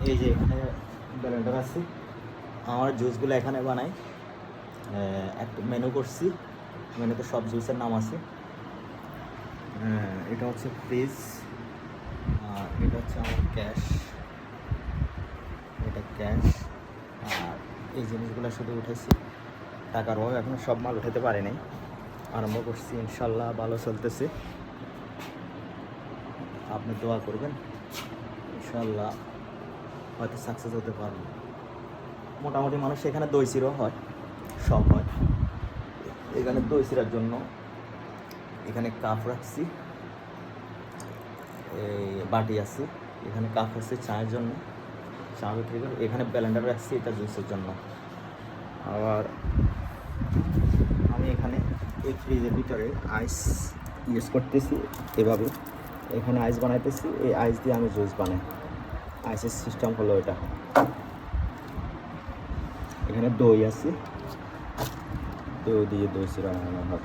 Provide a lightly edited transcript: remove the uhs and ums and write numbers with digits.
এই যে এখানে ব্লেন্ডার আছে, আমার জুসগুলো এখানে বানাই। একটা মেনু করছি, মেনুতে সব জুসের নাম আছে। এটা হচ্ছে ফ্রিজ, আর এটা হচ্ছে আমার ক্যাশ, এটা ক্যাশ। আর এই জিনিসগুলো শুধু উঠেছি, টাকার অভাব এখনও সব মাল উঠাতে পারি নাই, আরম্ভ করছি, ইনশাল্লাহ ভালো চলতেছে। আপনি দোয়া করবেন, ইনশাল্লাহ হয়তো সাকসেস হতে পারবো। মোটামুটি মানুষ এখানে দই চিরাও হয়, সব হয় এখানে। দই চিরার জন্য এখানে কাপ রাখছি, এই বাটি আছে, এখানে কাপ আছে চায়ের জন্য, চা বিক্রি করে। এখানে ব্লেন্ডার রাখছি, এটা জুসের জন্য। আবার আমি এখানে এই ফ্রিজের ভিতরে আইস ইউজ করতেছি, এভাবে এখানে আইস বানাইতেছি, এই আইস দিয়ে আমি জুস বানাই। আইসের সিস্টেম হলো এটা। এখানে দই আছে, দই দিয়ে দই চিরা বানানো হয়।